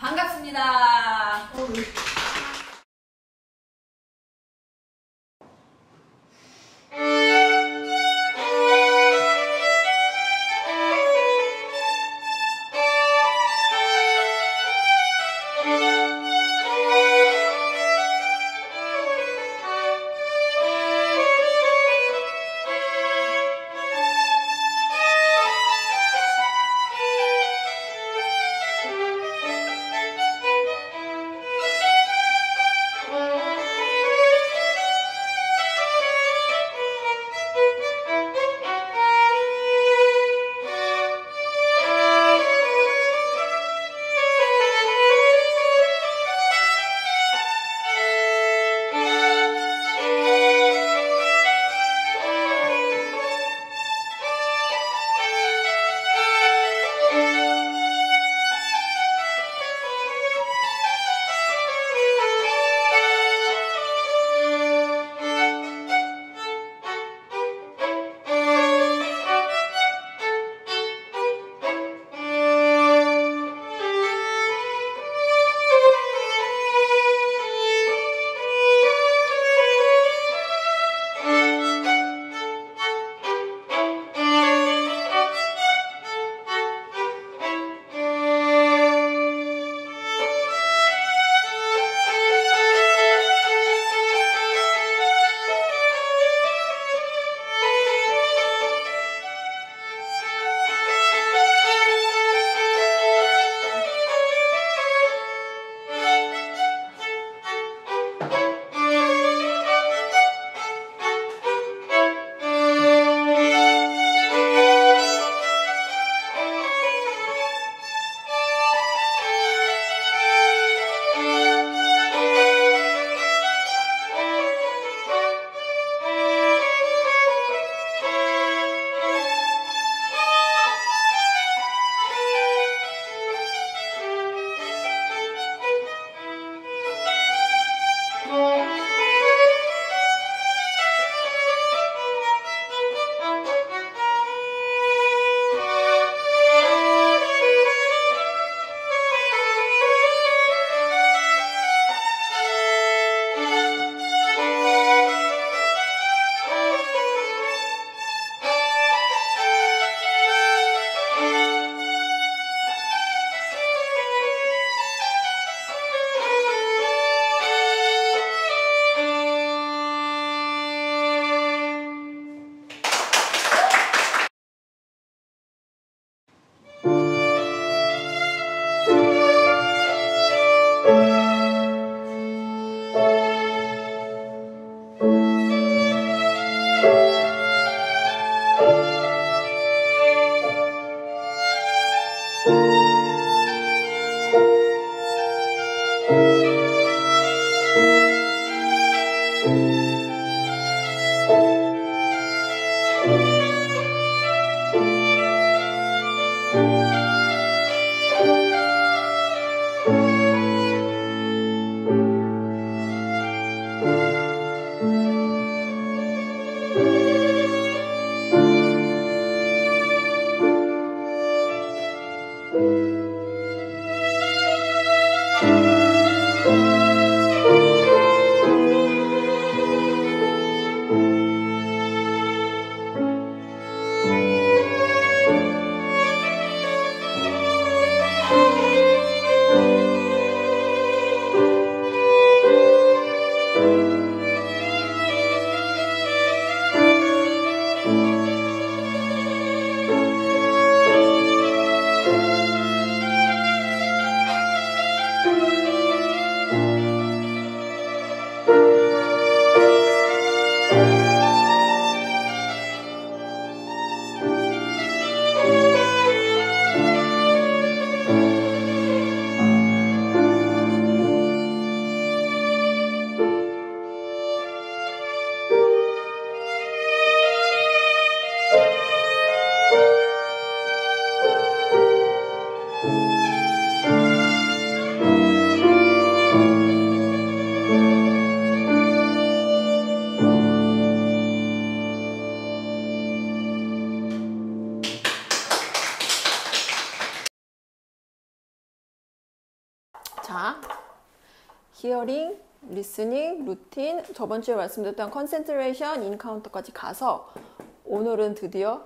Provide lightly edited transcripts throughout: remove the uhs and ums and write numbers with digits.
반갑습니다. 자, 히어링, 리스닝, 루틴, 저번 주에 말씀드렸던 컨센트레이션, 인카운터까지 가서 오늘은 드디어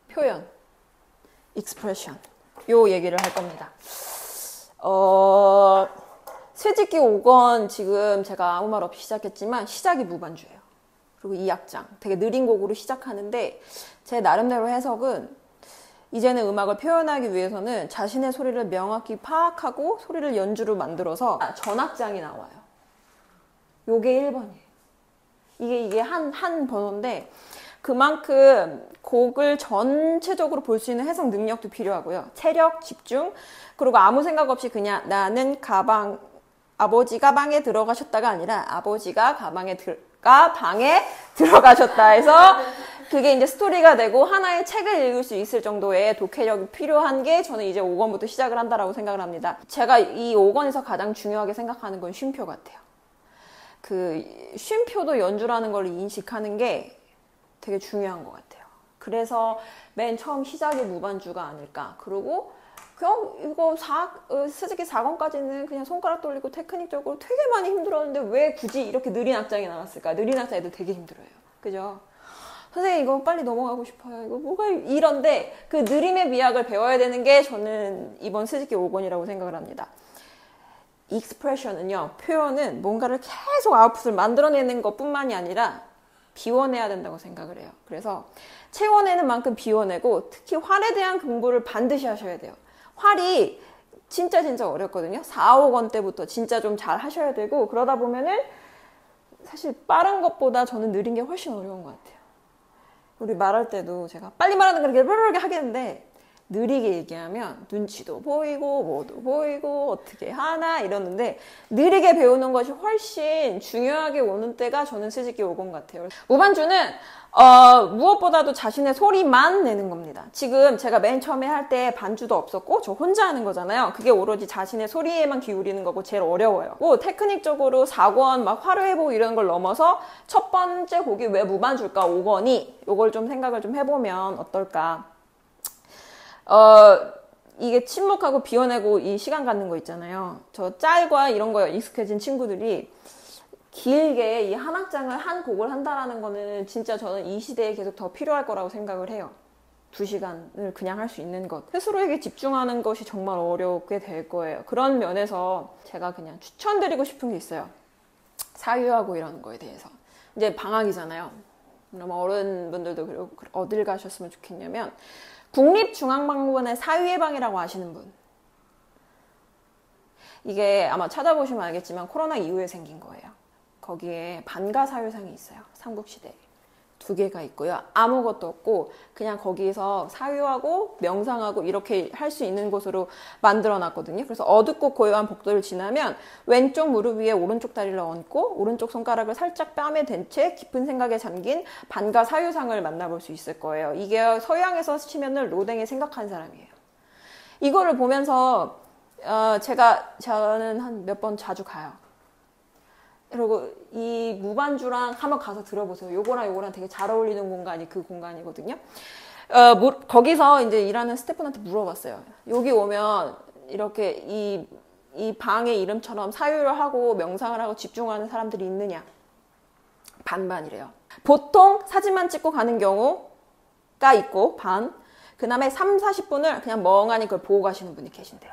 표현, 익스프레션 요 얘기를 할 겁니다. 스위치키 5권 지금 제가 아무 말 없이 시작했지만 시작이 무반주예요. 그리고 2악장 되게 느린 곡으로 시작하는데 제 나름대로 해석은 이제는 음악을 표현하기 위해서는 자신의 소리를 명확히 파악하고 소리를 연주로 만들어서 전악장이 나와요. 요게 1번이에요. 이게 한 번호인데 그만큼 곡을 전체적으로 볼 수 있는 해석 능력도 필요하고요. 체력, 집중, 그리고 아무 생각 없이 그냥 나는 아버지가 방에 들어가셨다가 아니라 아버지가 방에 들어가셨다 해서 그게 이제 스토리가 되고 하나의 책을 읽을 수 있을 정도의 독해력이 필요한 게 저는 이제 5권부터 시작을 한다라고 생각을 합니다. 제가 이 5권에서 가장 중요하게 생각하는 건 쉼표 같아요. 그 쉼표도 연주라는 걸 인식하는 게 되게 중요한 것 같아요. 그래서 맨 처음 시작이 무반주가 아닐까. 그리고 그냥 이거 스즈키 4권까지는 그냥 손가락 돌리고 테크닉적으로 되게 많이 힘들었는데 왜 굳이 이렇게 느린 악장이 나왔을까? 느린 악장 애들 되게 힘들어요. 그죠? 선생님 이거 빨리 넘어가고 싶어요. 이거 뭐가 이런데 그 느림의 미학을 배워야 되는 게 저는 이번 스즈키 5권이라고 생각을 합니다. 익스프레션은요. 표현은 뭔가를 계속 아웃풋을 만들어내는 것뿐만이 아니라 비워내야 된다고 생각을 해요. 그래서 채워내는 만큼 비워내고 특히 활에 대한 공부를 반드시 하셔야 돼요. 활이 진짜 어렵거든요. 4, 5권 때부터 진짜 좀 잘 하셔야 되고 그러다 보면은 사실 빠른 것보다 저는 느린 게 훨씬 어려운 것 같아요. 우리 말할 때도 제가 빨리 말하는 걸 이렇게 하겠는데 느리게 얘기하면 눈치도 보이고 뭐도 보이고 어떻게 하나 이러는데 느리게 배우는 것이 훨씬 중요하게 오는 때가 저는 스즈키 5권 같아요. 무반주는 무엇보다도 자신의 소리만 내는 겁니다. 지금 제가 맨 처음에 할 때 반주도 없었고 저 혼자 하는 거잖아요. 그게 오로지 자신의 소리에만 기울이는 거고 제일 어려워요. 테크닉적으로 4권 막 화려해보고 이런 걸 넘어서 첫 번째 곡이 왜 무반주일까 5권이 요걸 좀 생각을 좀 해보면 어떨까. 이게 침묵하고 비워내고 이 시간 갖는 거 있잖아요. 저 짤과 이런 거에 익숙해진 친구들이 길게 이 한 악장을 한 곡을 한다라는 거는 진짜 저는 이 시대에 계속 더 필요할 거라고 생각을 해요. 2시간을 그냥 할 수 있는 것. 스스로에게 집중하는 것이 정말 어렵게 될 거예요. 그런 면에서 제가 그냥 추천드리고 싶은 게 있어요. 사유하고 이런 거에 대해서. 이제 방학이잖아요. 그럼 어른분들도 그리고 어딜 가셨으면 좋겠냐면 국립중앙박물관의 사유예방이라고 아시는 분. 이게 아마 찾아보시면 알겠지만 코로나 이후에 생긴 거예요. 거기에 반가사유상이 있어요. 삼국시대에. 2개가 있고요. 아무것도 없고 그냥 거기서 사유하고 명상하고 이렇게 할 수 있는 곳으로 만들어 놨거든요. 그래서 어둡고 고요한 복도를 지나면 왼쪽 무릎 위에 오른쪽 다리를 얹고 오른쪽 손가락을 살짝 뺨에 댄 채 깊은 생각에 잠긴 반가사유상을 만나볼 수 있을 거예요. 이게 서양에서 치면은 로댕이 생각한 사람이에요. 이거를 보면서 저는 한 몇 번 자주 가요. 그리고 이 무반주랑 한번 가서 들어보세요. 요거랑 되게 잘 어울리는 공간이 그 공간이거든요. 거기서 이제 일하는 스태프한테 물어봤어요. 여기 오면 이렇게 이 방의 이름처럼 사유를 하고 명상을 하고 집중하는 사람들이 있느냐? 반반이래요. 보통 사진만 찍고 가는 경우가 있고 그 다음에 3, 40분을 그냥 멍하니 그걸 보고 가시는 분이 계신대요.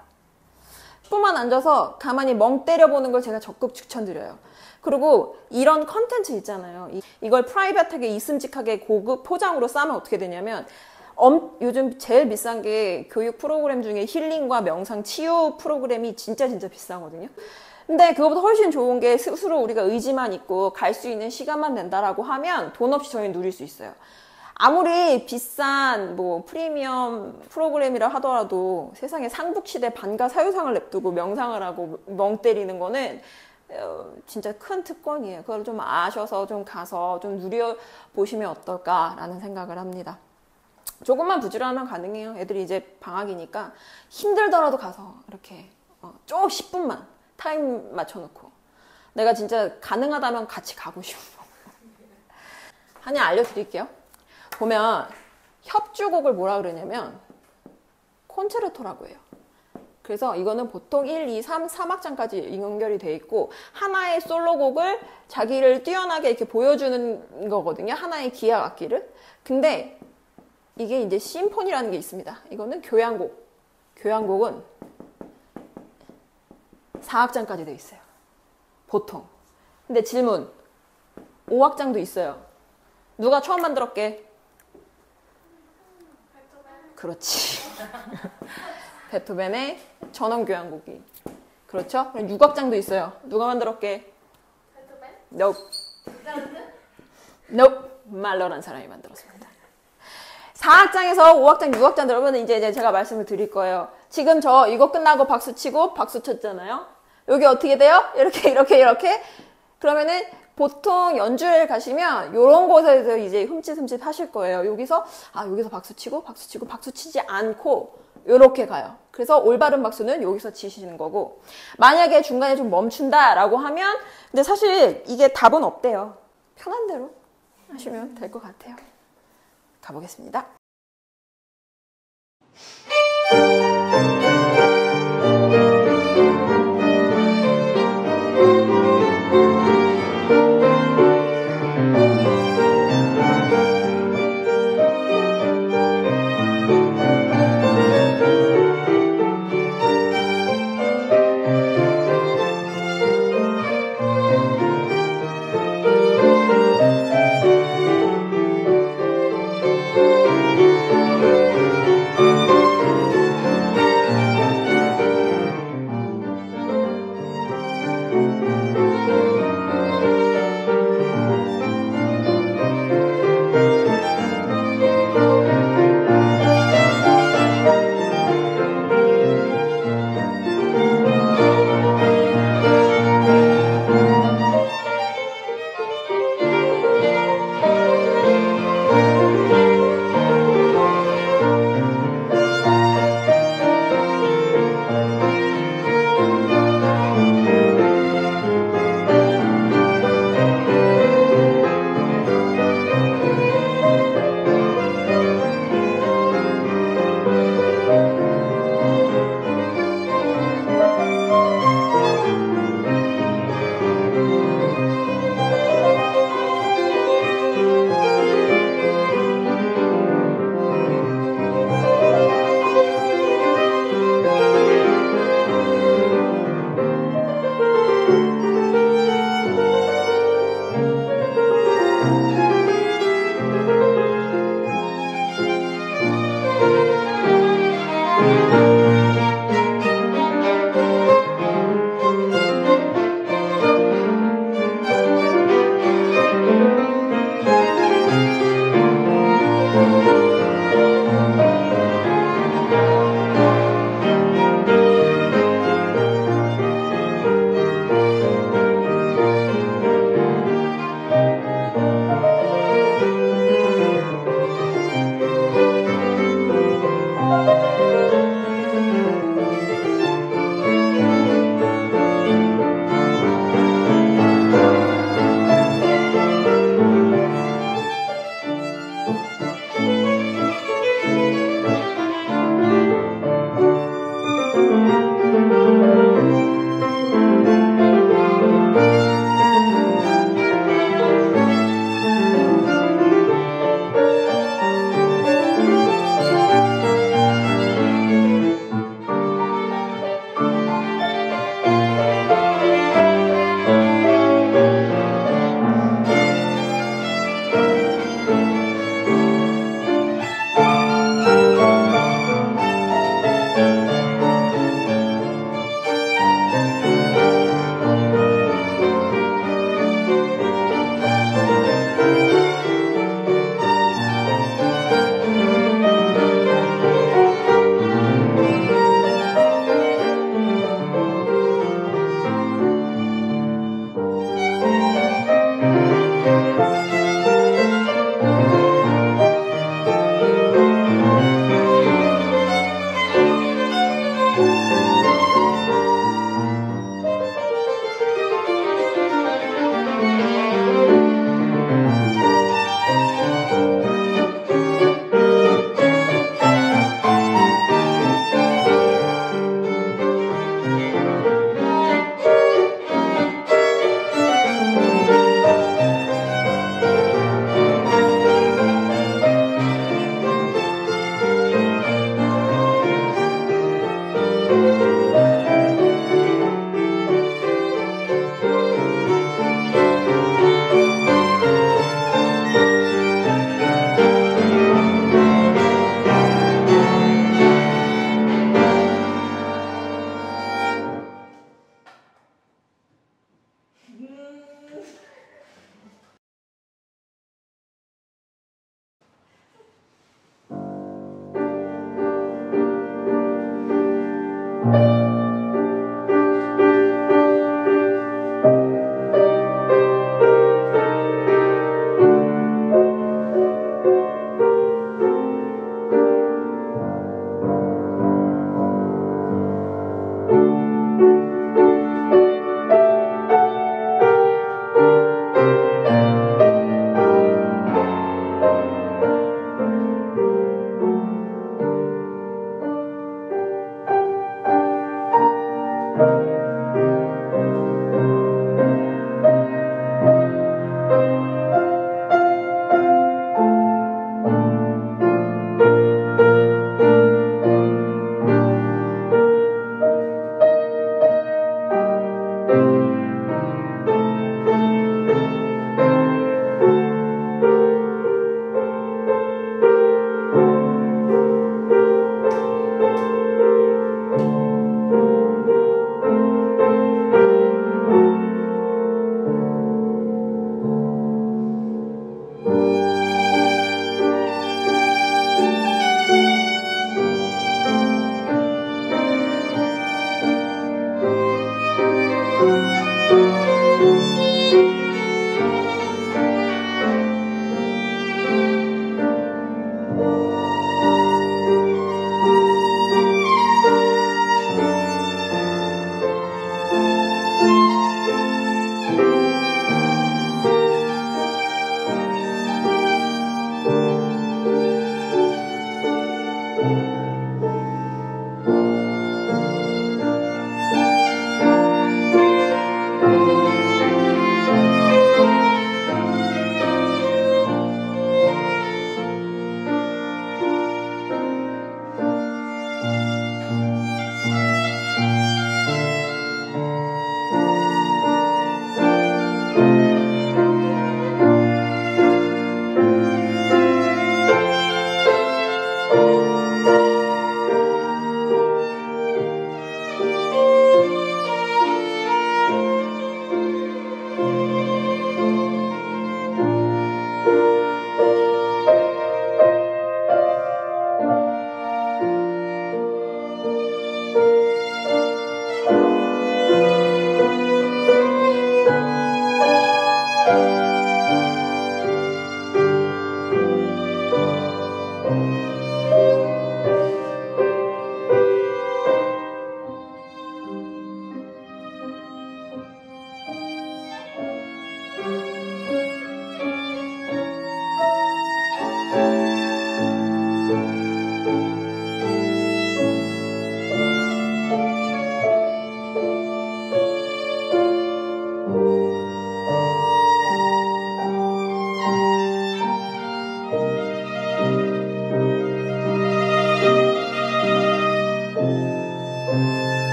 10분만 앉아서 가만히 멍 때려보는 걸 제가 적극 추천드려요. 그리고 이런 컨텐츠 있잖아요. 이걸 프라이빗하게 이슴직하게 고급 포장으로 싸면 어떻게 되냐면 요즘 제일 비싼 게 교육 프로그램 중에 힐링과 명상 치유 프로그램이 진짜 비싸거든요. 근데 그거보다 훨씬 좋은 게 스스로 우리가 의지만 있고 갈 수 있는 시간만 낸다라고 하면 돈 없이 저희 누릴 수 있어요. 아무리 비싼 프리미엄 프로그램이라 하더라도 세상에 삼국시대 반가사유상을 냅두고 명상을 하고 멍 때리는 거는 진짜 큰 특권이에요. 그걸 좀 아셔서 좀 가서 좀 누려보시면 어떨까라는 생각을 합니다. 조금만 부지런하면 가능해요. 애들이 이제 방학이니까 힘들더라도 가서 이렇게 쭉 10분만 타임 맞춰놓고 내가 진짜 가능하다면 같이 가고 싶어. 하나 알려드릴게요. 보면 협주곡을 뭐라 그러냐면 콘체르토라고 해요. 그래서 이거는 보통 1, 2, 3, 3악장까지 연결이 돼 있고 하나의 솔로곡을 자기를 뛰어나게 이렇게 보여주는 거거든요. 하나의 기악 악기를. 근데 이게 이제 심포니라는 게 있습니다. 이거는 교향곡. 교향곡은 4악장까지 돼 있어요. 보통. 근데 질문. 5악장도 있어요. 누가 처음 만들었게? 그렇지. 베토벤의 전원교향곡이. 그렇죠? 6악장도 있어요. 누가 만들었게? 베토벤? Nope. 말러란 사람이 만들었습니다. 4악장에서 5악장, 6악장 여러분 이제 제가 말씀을 드릴 거예요. 지금 저 이거 끝나고 박수 치고 박수 쳤잖아요. 여기 어떻게 돼요? 이렇게. 그러면은 보통 연주회 가시면 요런 곳에서 이제 흠칫흠칫 하실 거예요. 여기서 박수 치고 박수 치지 않고 요렇게 가요. 그래서 올바른 박수는 여기서 치시는 거고, 만약에 중간에 좀 멈춘다라고 하면 근데 사실 이게 답은 없대요. 편한 대로 하시면 될 것 같아요. 가보겠습니다.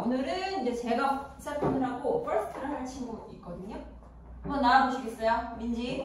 오늘은 이제 제가 세컨을 하고 퍼스트를 할 친구 있거든요. 한번 나와 보시겠어요? 민지.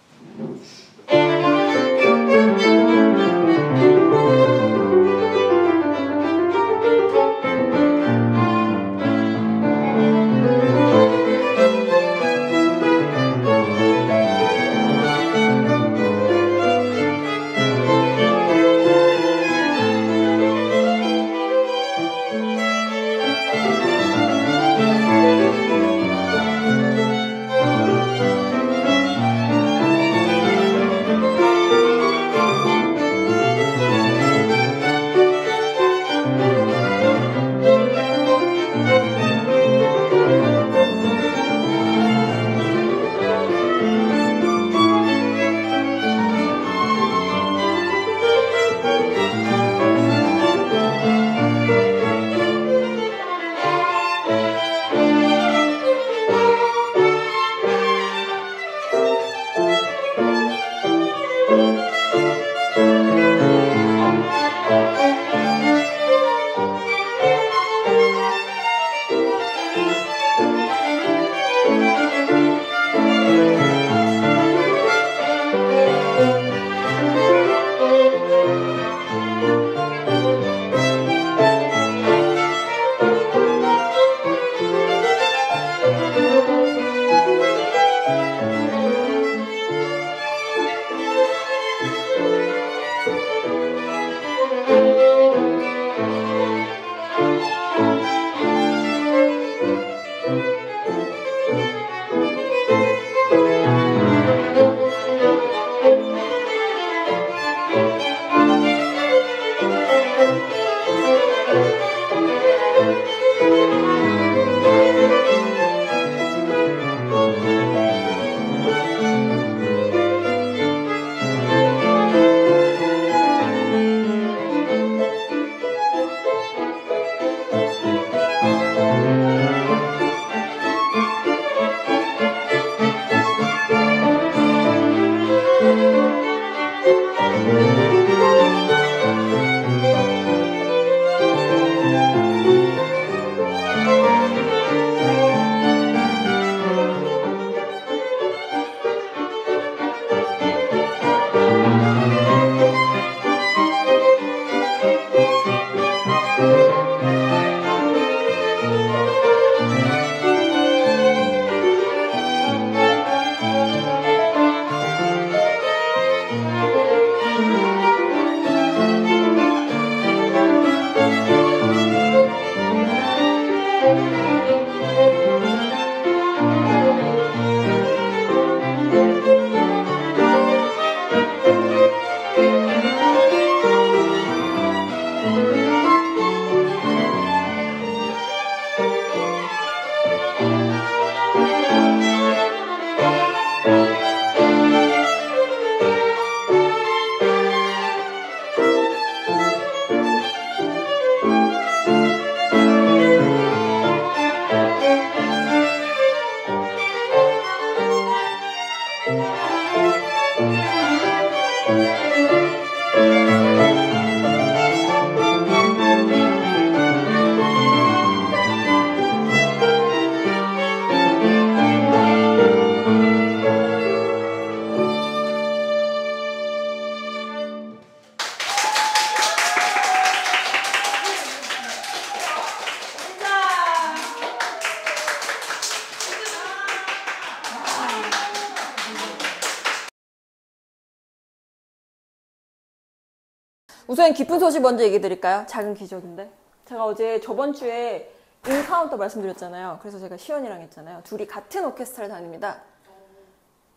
우선 기쁜 소식 먼저 얘기 드릴까요? 작은 기적인데. 제가 어제 저번 주에 인카운터 말씀드렸잖아요. 그래서 제가 시연이랑 했잖아요. 둘이 같은 오케스트라를 다닙니다.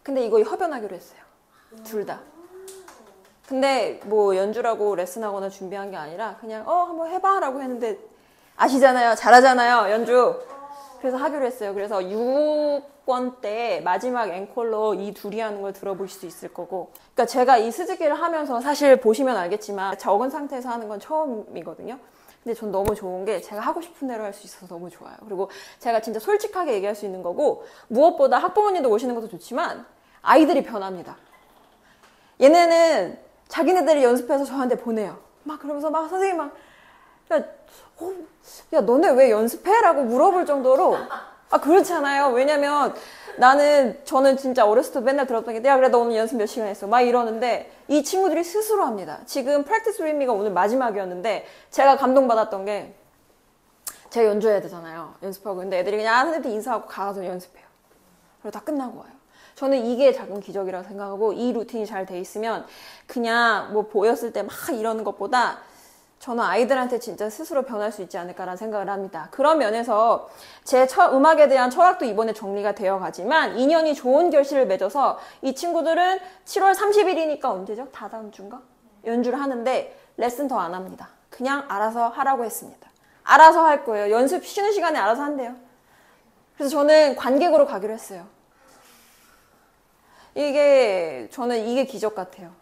근데 이거 협연하기로 했어요. 둘 다. 근데 뭐 연주라고 레슨하거나 준비한 게 아니라 그냥 한번 해봐 라고 했는데 아시잖아요. 잘하잖아요. 연주. 그래서 하기로 했어요. 그래서 6권 때 마지막 앵콜로 이 둘이 하는 걸 들어보실 수 있을 거고. 그러니까 제가 이 스즈키를 하면서 사실 보시면 알겠지만 적은 상태에서 하는 건 처음이거든요. 근데 전 너무 좋은 게 제가 하고 싶은 대로 할 수 있어서 너무 좋아요. 그리고 제가 진짜 솔직하게 얘기할 수 있는 거고, 무엇보다 학부모님도 오시는 것도 좋지만 아이들이 변합니다. 얘네는 자기네들이 연습해서 저한테 보내요. 막 그러면서 막 선생님 막 야, 야 너네 왜 연습해? 라고 물어볼 정도로 그렇잖아요. 왜냐면 저는 진짜 어렸을 때 맨날 들었던 게 야 그래 너 오늘 연습 몇 시간 했어 막 이러는데 이 친구들이 스스로 합니다. 지금 프랙티스 with me가 오늘 마지막이었는데 제가 감동받았던 게 제가 연주해야 되잖아요. 연습하고. 근데 애들이 그냥 선생님한테 인사하고 가서 연습해요. 그리고 다 끝나고 와요. 저는 이게 작은 기적이라고 생각하고 이 루틴이 잘 돼 있으면 그냥 뭐 보였을 때 막 이러는 것보다 저는 아이들한테 진짜 스스로 변할 수 있지 않을까라는 생각을 합니다. 그런 면에서 제 음악에 대한 철학도 이번에 정리가 되어 가지만 2년이 좋은 결실을 맺어서 이 친구들은 7월 30일이니까 언제죠? 다다음 주인가? 연주를 하는데 레슨 더 안 합니다. 그냥 알아서 하라고 했습니다. 알아서 할 거예요. 연습 쉬는 시간에 알아서 한대요. 그래서 저는 관객으로 가기로 했어요. 저는 이게 기적 같아요.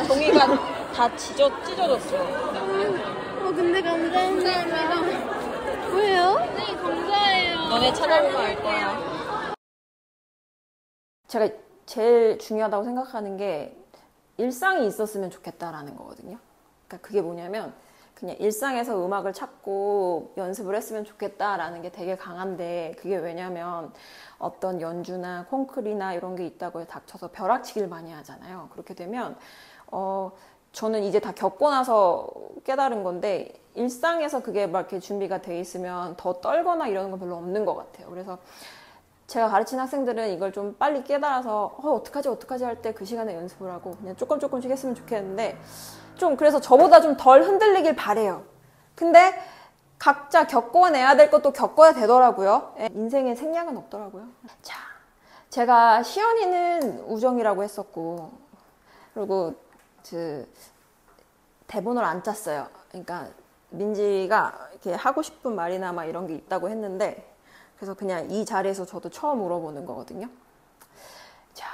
종이가 다 찢어졌어. 근데 감사합니다. 왜요? 네, 감사해요. 너네 찾아보면 알 거야. 제가 제일 중요하다고 생각하는 게 일상이 있었으면 좋겠다라는 거거든요. 그러니까 그게 뭐냐면 그냥 일상에서 음악을 찾고 연습을 했으면 좋겠다라는 게 되게 강한데 그게 왜냐면 어떤 연주나 콩쿨이나 이런 게 있다고 닥쳐서 벼락치기를 많이 하잖아요. 그렇게 되면 저는 이제 다 겪고 나서 깨달은 건데 일상에서 그게 막 이렇게 준비가 돼 있으면 더 떨거나 이러는 건 별로 없는 것 같아요. 그래서 제가 가르친 학생들은 이걸 좀 빨리 깨달아서 어떡하지 할 때 그 시간에 연습을 하고 그냥 조금씩 했으면 좋겠는데 좀 그래서 저보다 좀 덜 흔들리길 바래요. 근데 각자 겪어내야 될 것도 겪어야 되더라고요. 인생에 생략은 없더라고요. 자, 제가 시연이는 우정이라고 했었고 그리고 대본을 안 짰어요. 그러니까 민지가 이렇게 하고 싶은 말이나 막 이런 게 있다고 했는데 그래서 그냥 이 자리에서 저도 처음 물어보는 거거든요. 자,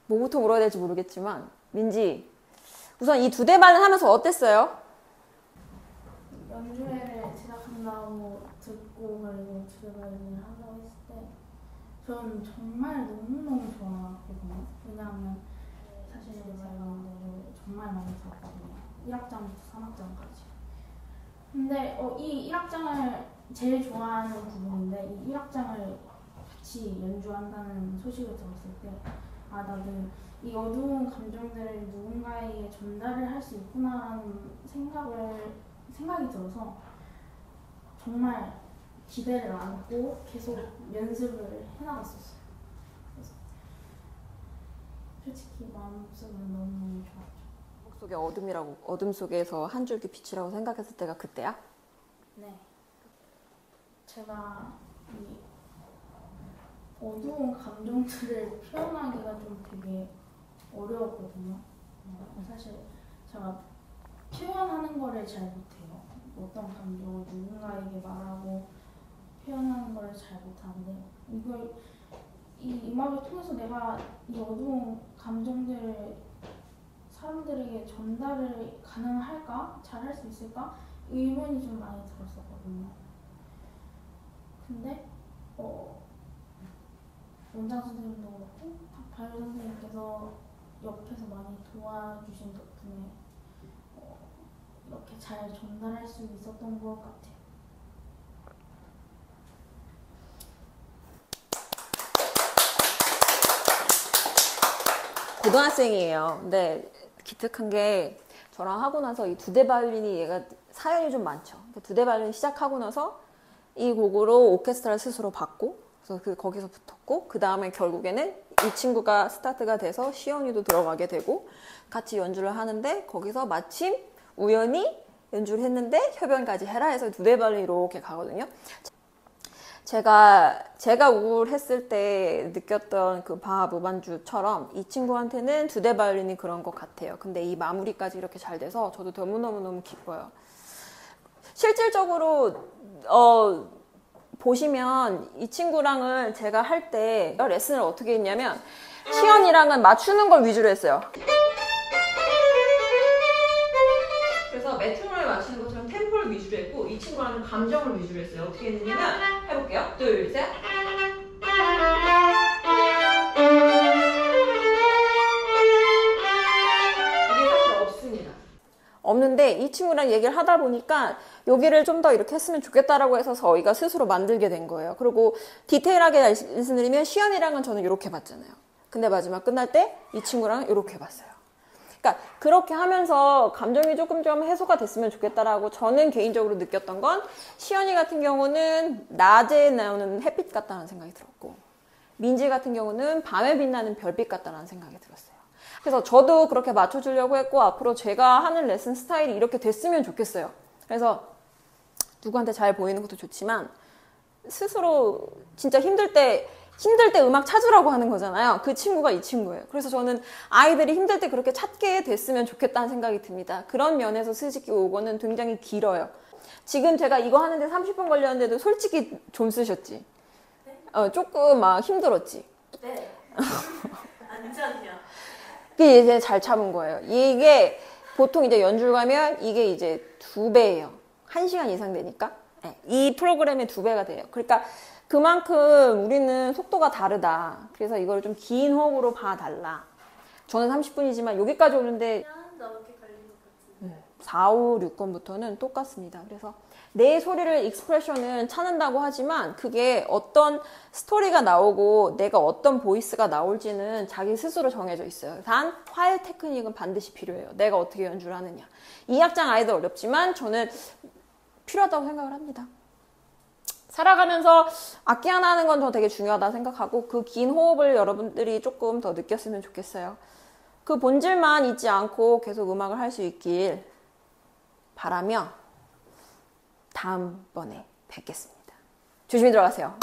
뭐부터 물어야 될지 모르겠지만 민지 우선 이 두 대 발은 하면서 어땠어요? 연주회를 시작한다고 듣고 그리고 두 대 발을 하자고 했을 때 저는 정말 너무너무 좋아했거든요. 왜냐하면 사실 제가 말대로 정말 많이 들었거든요. 1악장부터 3악장까지. 근데 이 1악장을 제일 좋아하는 부분인데 이 1악장을 같이 연주한다는 소식을 들었을 때 나도 이 어두운 감정들을 누군가에게 전달을 할 수 있구나라는 생각이 들어서 정말 기대를 안고 계속 연습을 해나갔었어요. 그래서 솔직히 마음속으로 너무 좋았죠. 속의 어둠 속에서 한 줄기 빛이라고 생각했을 때가 그때야? 네. 제가 이 어두운 감정들을 표현하기가 좀 되게 어려웠거든요. 사실 제가 표현하는 거를 잘 못해요. 어떤 감정을 누군가에게 말하고 표현하는 거를 잘 못하는데 이 음악을 통해서 내가 이 어두운 감정들을 사람들에게 전달을 가능할까? 잘 할 수 있을까? 의문이 좀 많이 들었었거든요. 근데 원장 선생님도 그렇고 바이오 선생님께서 옆에서 많이 도와주신 덕분에 이렇게 잘 전달할 수 있었던 것 같아요. 고등학생이에요. 근데 기특한 게 저랑 하고 나서 이 두 대 바이올린이 얘가 사연이 좀 많죠. 두 대 바이올린 시작하고 나서 이 곡으로 오케스트라를 스스로 받고 그래서 거기서 붙었고 그 다음에 결국에는 이 친구가 스타트가 돼서 시연이도 들어가게 되고 같이 연주를 하는데 거기서 마침 우연히 연주를 했는데 협연까지 해라 해서 두 대 바이올린 이렇게 가거든요. 제가 우울했을 때 느꼈던 그 바하 무반주처럼 이 친구한테는 두 대 바이올린이 그런 것 같아요. 근데 이 마무리까지 이렇게 잘 돼서 저도 너무너무 기뻐요. 실질적으로 보시면 이 친구랑은 제가 할 때 레슨을 어떻게 했냐면 시연이랑은 맞추는 걸 위주로 했어요. 그래서 메트로 피아노에 맞추는 것처럼 템포를 위주로 했고 이 친구랑은 감정을 위주로 했어요. 어떻게 했느냐면 해볼게요. 둘, 셋. 이게 사실 없습니다. 없는데 이 친구랑 얘기를 하다 보니까 여기를 좀 더 이렇게 했으면 좋겠다라고 해서 저희가 스스로 만들게 된 거예요. 그리고 디테일하게 말씀드리면 시연이랑은 저는 이렇게 봤잖아요. 근데 마지막 끝날 때 이 친구랑 이렇게 봤어요. 그러니까 그렇게 하면서 감정이 조금 좀 해소가 됐으면 좋겠다라고 저는 개인적으로 느꼈던 건 시연이 같은 경우는 낮에 나오는 햇빛 같다는 생각이 들었고 민지 같은 경우는 밤에 빛나는 별빛 같다는 생각이 들었어요. 그래서 저도 그렇게 맞춰주려고 했고 앞으로 제가 하는 레슨 스타일이 이렇게 됐으면 좋겠어요. 그래서 누구한테 잘 보이는 것도 좋지만 스스로 진짜 힘들 때 음악 찾으라고 하는 거잖아요. 그 친구가 이 친구예요. 그래서 저는 아이들이 힘들 때 그렇게 찾게 됐으면 좋겠다는 생각이 듭니다. 그런 면에서 스즈키 5권은 굉장히 길어요. 지금 제가 이거 하는데 30분 걸렸는데도 솔직히 좀 쓰셨지? 네? 조금 막 힘들었지? 네. 완전히요. 그게 이제 잘 참은 거예요. 이게 보통 이제 연주를 가면 이게 이제 2배예요. 1시간 이상 되니까. 네. 이 프로그램의 2배가 돼요. 그러니까 그만큼 우리는 속도가 다르다. 그래서 이걸 좀 긴 호흡으로 봐달라. 저는 30분이지만 여기까지 오는데 넘게 걸린 것 같은데. 4, 5, 6권부터는 똑같습니다. 그래서 내 소리를 익스프레션은 찾는다고 하지만 그게 어떤 스토리가 나오고 내가 어떤 보이스가 나올지는 자기 스스로 정해져 있어요. 단 화해 테크닉은 반드시 필요해요. 내가 어떻게 연주를 하느냐. 2악장 아이들 어렵지만 저는 필요하다고 생각을 합니다. 살아가면서 악기 하나 하는 건 저 되게 중요하다 생각하고 그 긴 호흡을 여러분들이 조금 더 느꼈으면 좋겠어요. 그 본질만 잊지 않고 계속 음악을 할 수 있길 바라며 다음번에 뵙겠습니다. 조심히 들어가세요.